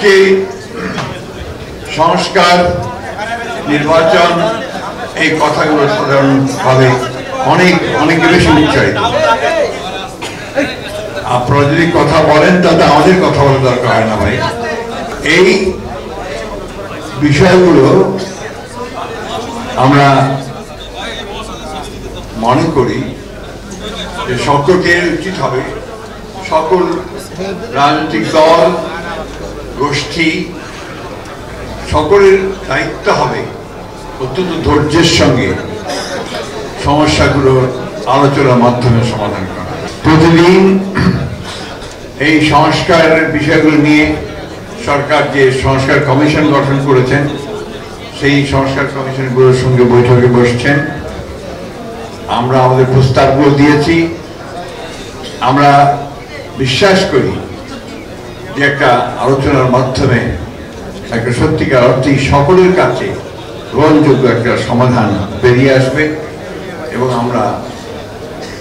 আজকে সংস্কার নির্বাচন এই কথাগুলো সাধারণভাবে অনেক বেশি উচ্চারিত। আপনারা যদি কথা বলেন তাতে আমাদের কথা বলা দরকার হয় না ভাই। এই বিষয়গুলো আমরা মনে করি যে সকলের উচিত হবে, সকল রাজনৈতিক দল গোষ্ঠী সকলের দায়িত্ব হবে অত্যন্ত ধৈর্যের সঙ্গে সমস্যাগুলোর আলোচনার মাধ্যমে সমাধান করা। প্রতিদিন এই সংস্কারের বিষয়গুলো নিয়ে সরকার যে সংস্কার কমিশন গঠন করেছেন সেই সংস্কার কমিশনগুলোর সঙ্গে বৈঠকে বসছেন। আমরা আমাদের প্রস্তাবগুলো দিয়েছি। আমরা বিশ্বাস করি যে একটা আলোচনার মাধ্যমে একটা সত্যিকার অর্থেই সকলের কাছে গ্রহণযোগ্য একটা সমাধান বেরিয়ে আসবে এবং আমরা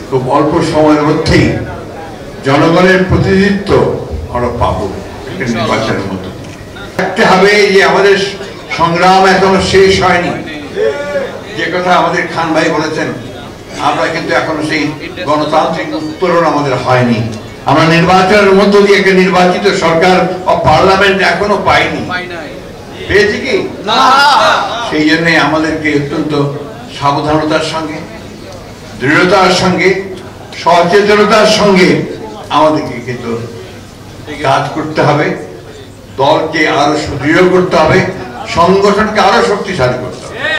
খুব অল্প সময়ের মধ্যেই জনগণের প্রতিনিধিত্ব আমরা পাবো নির্বাচনের মধ্যে। দেখতে হবে যে আমাদের সংগ্রাম এখনো শেষ হয়নি। যে কথা আমাদের খান ভাই বলেছেন, আমরা কিন্তু এখনো সেই গণতান্ত্রিক উত্তরণ আমাদের হয়নি। আমরা নির্বাচনের মধ্য দিয়ে একটা নির্বাচিত সরকার বা পার্লামেন্ট এখনো পাইনি। পেয়েছি কি না? সেই জন্য আমাদেরকে অত্যন্ত সাবধানতার সঙ্গে, দৃঢ়তার সঙ্গে, সচেতনতার সঙ্গে আমাদেরকে কিন্তু কাজ করতে হবে। দলকে আরো সুদৃঢ় করতে হবে, সংগঠনকে আরো শক্তিশালী করতে হবে।